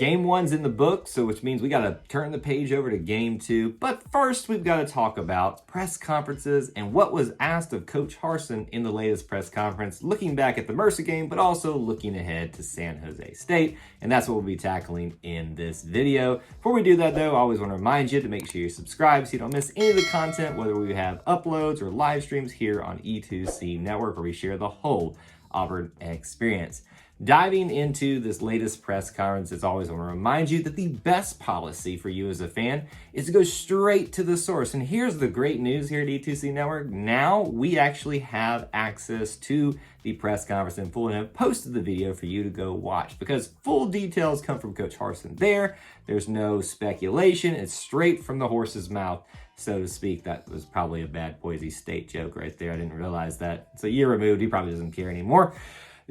Game 1's in the book, so which means we got to turn the page over to Game 2. But first, we've got to talk about press conferences and what was asked of Coach Harsin in the latest press conference, looking back at the Mercer game, but also looking ahead to San Jose State. And that's what we'll be tackling in this video. Before we do that, though, I always want to remind you to make sure you subscribe so you don't miss any of the content, whether we have uploads or live streams here on E2C Network, where we share the whole Auburn experience. Diving into this latest press conference, as always, I want to remind you that the best policy for you as a fan is to go straight to the source. And here's the great news here at E2C Network. Now we actually have access to the press conference in full and have posted the video for you to go watch because full details come from Coach Harsin there. There's no speculation. It's straight from the horse's mouth, so to speak. That was probably a bad Boise State joke right there. I didn't realize that. It's a year removed. He probably doesn't care anymore.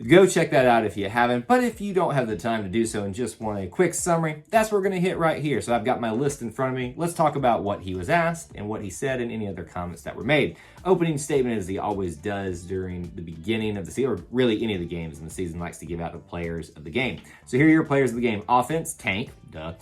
Go check that out if you haven't. But if you don't have the time to do so and just want a quick summary, that's what we're going to hit right here. So I've got my list in front of me. Let's talk about what he was asked and what he said and any other comments that were made. Opening statement, as he always does during the beginning of the season, or really any of the games in the season, likes to give out the players of the game. So here are your players of the game. Offense, Tank, duh.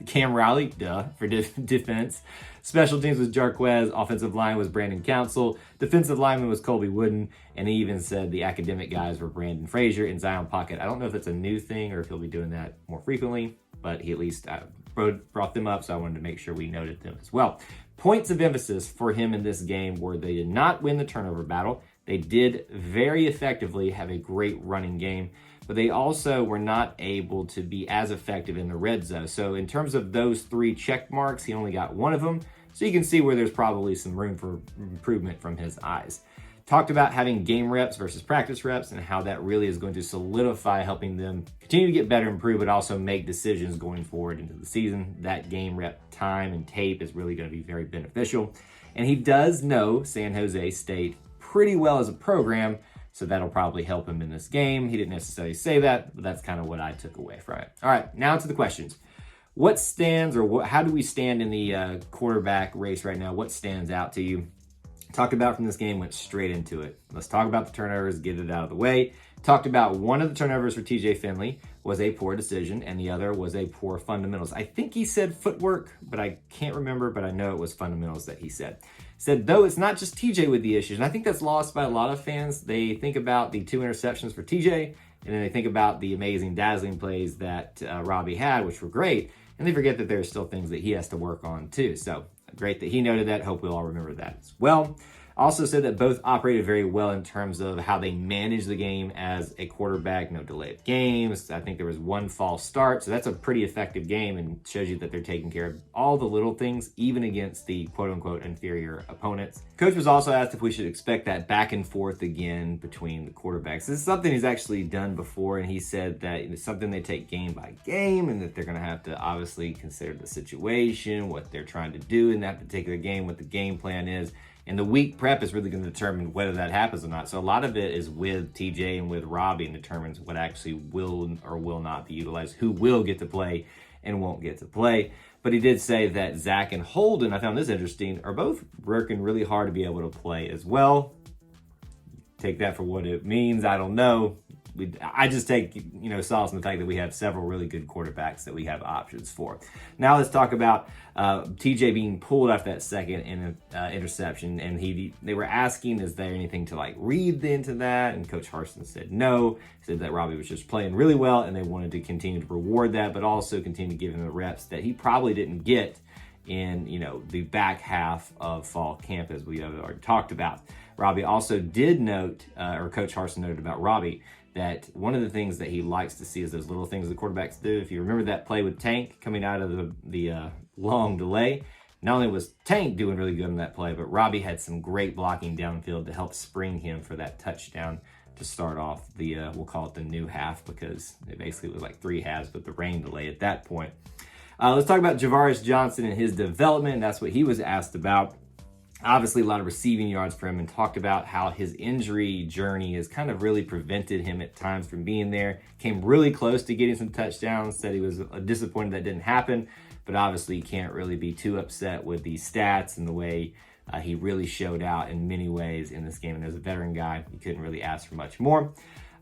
Cam Riley, duh, for defense. Special teams was Jarquez. Offensive line was Brandon Council. Defensive lineman was Colby Wooden. And he even said the academic guys were Brandon Frazier and Zion Pocket. I don't know if that's a new thing or if he'll be doing that more frequently, but he at least brought them up, so I wanted to make sure we noted them as well. Points of emphasis for him in this game were they did not win the turnover battle. They did very effectively have a great running game, but they also were not able to be as effective in the red zone. So in terms of those 3 check marks, he only got 1 of them. So you can see where there's probably some room for improvement from his eyes. Talked about having game reps versus practice reps and how that really is going to solidify, helping them continue to get better, improve, but also make decisions going forward into the season. That game rep time and tape is really going to be very beneficial. And he does know San Jose State pretty well as a program, so that'll probably help him in this game. He didn't necessarily say that, but that's kind of what I took away from it. All right, now to the questions. What stands, or how do we stand in the quarterback race right now? What stands out to you? Talked about from this game, went straight into it. Let's talk about the turnovers, get it out of the way. Talked about one of the turnovers for TJ Finley was a poor decision and the other was a poor fundamentals. I think he said footwork, but I can't remember, but I know it was fundamentals that he said. Said, though it's not just TJ with the issues, and I think that's lost by a lot of fans. They think about the 2 interceptions for TJ, and then they think about the amazing, dazzling plays that Robbie had, which were great, and they forget that there are still things that he has to work on too. So great that he noted that. Hope we'll all remember that as well. Also said that both operated very well in terms of how they managed the game as a quarterback. No delay of games. I think there was 1 false start. So that's a pretty effective game and shows you that they're taking care of all the little things, even against the quote-unquote inferior opponents. Coach was also asked if we should expect that back and forth again between the quarterbacks. This is something he's actually done before, and he said that it's something they take game by game and that they're going to have to obviously consider the situation, what they're trying to do in that particular game, what the game plan is. And the week prep is really going to determine whether that happens or not. So a lot of it is with TJ and with Robbie and determines what actually will or will not be utilized, who will get to play and won't get to play. But he did say that Zach and Holden, I found this interesting, are both working really hard to be able to play as well. Take that for what it means. I don't know. I just take, solace in the fact that we have several really good quarterbacks that we have options for. Now let's talk about TJ being pulled after that second interception, and they were asking, is there anything to read into that? And Coach Harsin said no. He said that Robbie was just playing really well, and they wanted to continue to reward that, but also continue to give him the reps that he probably didn't get in the back half of fall camp, as we have already talked about. Robbie also did note, or Coach Harsin noted about Robbie, that one of the things that he likes to see is those little things the quarterbacks do. If you remember that play with Tank coming out of the long delay, not only was Tank doing really good on that play, but Robbie had some great blocking downfield to help spring him for that touchdown to start off the, we'll call it the new half, because it basically was 3 halves with the rain delay at that point. Let's talk about Javaris Johnson and his development. That's what he was asked about. Obviously, a lot of receiving yards for him, and talked about how his injury journey has kind of really prevented him at times from being there. Came really close to getting some touchdowns, said he was disappointed that didn't happen, but obviously you can't really be too upset with the stats and the way he really showed out in many ways in this game. And as a veteran guy, you couldn't really ask for much more.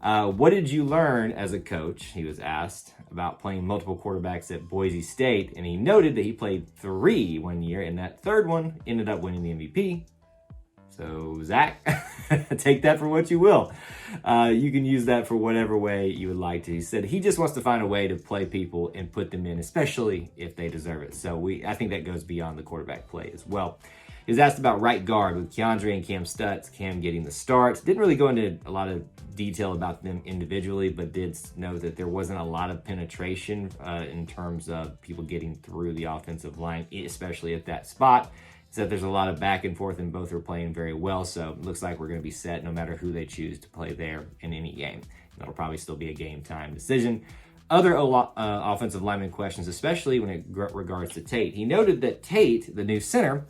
What did you learn as a coach, he was asked, about playing multiple quarterbacks at Boise State? And he noted that he played 3 one year, and that third one ended up winning the MVP. So, Zach, take that for what you will. You can use that for whatever way you would like to. He said he just wants to find a way to play people and put them in, especially if they deserve it. So I think that goes beyond the quarterback play as well. He was asked about right guard with Keandre and Cam Stutz, Cam getting the starts. Didn't really go into a lot of detail about them individually, but did know that there wasn't a lot of penetration in terms of people getting through the offensive line, especially at that spot. Said there's a lot of back and forth, and both are playing very well. So it looks like we're going to be set no matter who they choose to play there in any game. That'll probably still be a game time decision. Other offensive lineman questions, especially when it regards to Tate. He noted that Tate, the new center,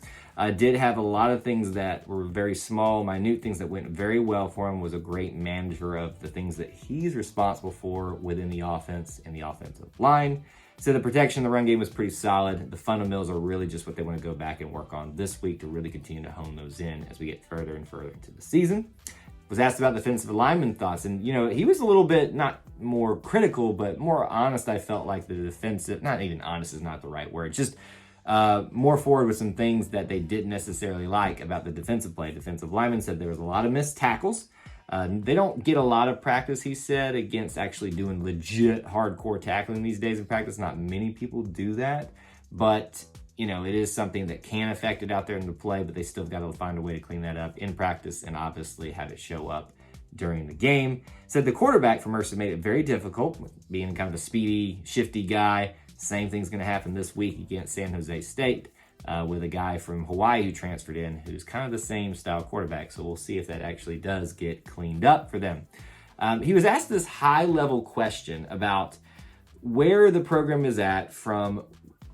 did have a lot of things that were very small, minute things that went very well for him, was a great manager of the things that he's responsible for within the offense and the offensive line. So the protection in the run game was pretty solid. The fundamentals are really just what they want to go back and work on this week to really continue to hone those in as we get further and further into the season. Was asked about defensive lineman thoughts, and he was a little bit not more critical, but more honest. I felt like the defensive, not even honest is not the right word, just more forward with some things that they didn't necessarily like about the defensive play. Defensive lineman said there was a lot of missed tackles. They don't get a lot of practice, he said, against actually doing legit hardcore tackling these days in practice. Not many people do that, but it is something that can affect it out there in the play, but they still got to find a way to clean that up in practice and obviously have it show up during the game. Said the quarterback for Mercer made it very difficult, being kind of a speedy, shifty guy. Same thing's going to happen this week against San Jose State. With a guy from Hawaii who transferred in who's kind of the same style quarterback. So we'll see if that actually does get cleaned up for them. He was asked this high-level question about where the program is at from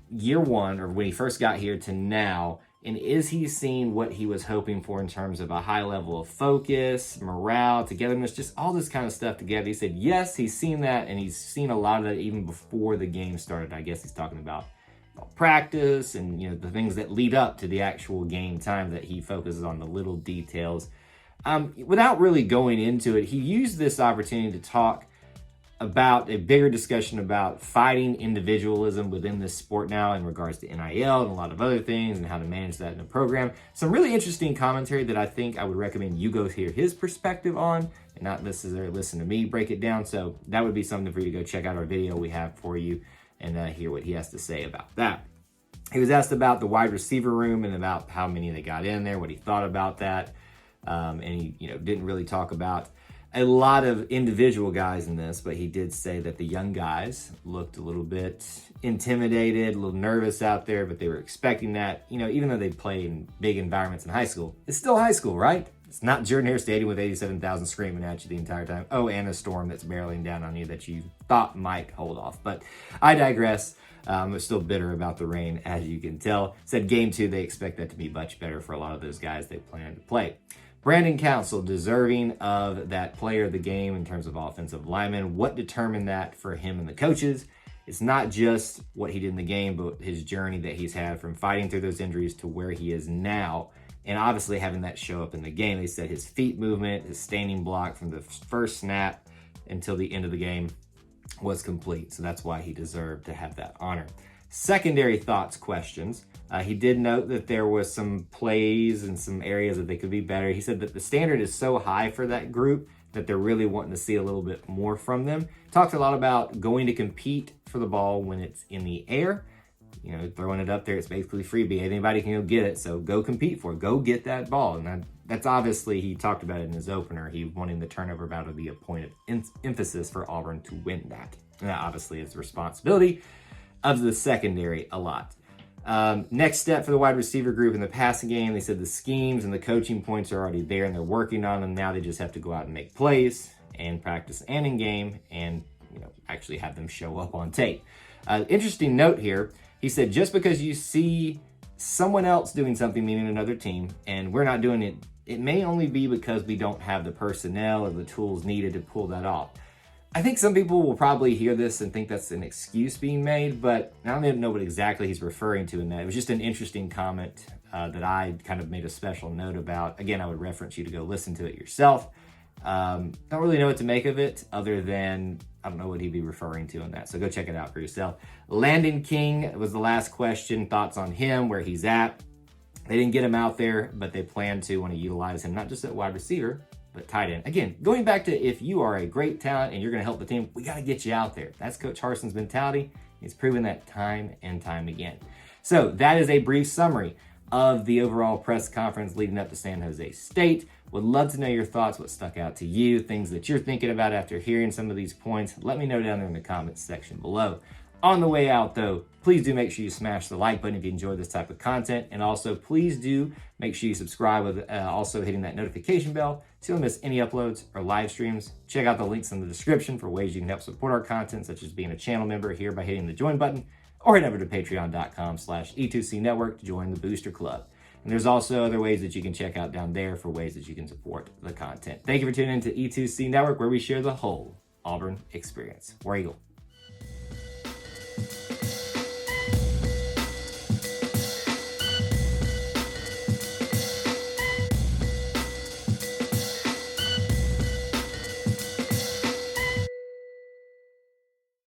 year one, or when he first got here, to now, and is he seeing what he was hoping for in terms of a high level of focus, morale, togetherness, just all this kind of stuff together. He said, yes, he's seen that, and he's seen a lot of that even before the game started. I guess he's talking about practice and the things that lead up to the actual game time, that he focuses on the little details. Without really going into it, he used this opportunity to talk about a bigger discussion about fighting individualism within this sport now in regards to NIL and a lot of other things and how to manage that in a program. Some really interesting commentary that I think I would recommend you go hear his perspective on and not necessarily listen to me break it down. So that would be something for you to go check out our video we have for you and hear what he has to say about that. He was asked about the wide receiver room and about how many they got in there, what he thought about that. And he didn't really talk about a lot of individual guys in this, but he did say that the young guys looked a little bit intimidated, a little nervous out there, but they were expecting that. Even though they play in big environments in high school, it's still high school, right? It's not Jordan-Hare Stadium with 87,000 screaming at you the entire time. Oh, and a storm that's barreling down on you that you thought might hold off. But I digress. I'm still bitter about the rain, as you can tell. Said game 2, they expect that to be much better for a lot of those guys they plan to play. Brandon Council, deserving of that player of the game in terms of offensive lineman. What determined that for him and the coaches? It's not just what he did in the game, but his journey that he's had from fighting through those injuries to where he is now. And obviously having that show up in the game. They said his feet movement, his standing block from the first snap until the end of the game was complete. So that's why he deserved to have that honor. Secondary thoughts questions. He did note that there was some plays and some areas that they could be better. He said that the standard is so high for that group that they're really wanting to see a little bit more from them. Talked a lot about going to compete for the ball when it's in the air. Throwing it up there, it's basically freebie. Anybody can go get it, so go compete for it. Go get that ball. And that's obviously, he talked about it in his opener. He wanting the turnover battle to be a point of emphasis for Auburn to win that. And that obviously is the responsibility of the secondary a lot. Next step for the wide receiver group in the passing game, they said the schemes and the coaching points are already there and they're working on them. Now they just have to go out and make plays and practice and in game and actually have them show up on tape. Interesting note here. He said, just because you see someone else doing something, meaning another team, and we're not doing it, it may only be because we don't have the personnel or the tools needed to pull that off. I think some people will probably hear this and think that's an excuse being made, but I don't even know what exactly he's referring to in that. It was just an interesting comment that I kind of made a special note about. Again, I would reference you to go listen to it yourself Don't really know what to make of it other than I don't know what he'd be referring to in that. So go check it out for yourself. Landon King was the last question. Thoughts on him, where he's at. They didn't get him out there, but they plan to want to utilize him, not just at wide receiver, but tight end. Again, going back to if you are a great talent and you're going to help the team, we got to get you out there. That's Coach Harsin's mentality. He's proven that time and time again. So that is a brief summary of the overall press conference leading up to San Jose State. Would love to know your thoughts, what stuck out to you, things that you're thinking about after hearing some of these points. Let me know down there in the comments section below. On the way out, though, please do make sure you smash the like button if you enjoy this type of content. And also, please do make sure you subscribe with also hitting that notification bell so you don't miss any uploads or live streams. Check out the links in the description for ways you can help support our content, such as being a channel member here by hitting the join button, or head over to patreon.com/E2C Network to join the Booster Club. And there's also other ways that you can check out down there for ways that you can support the content. Thank you for tuning in to E2C Network, where we share the whole Auburn experience. War Eagle.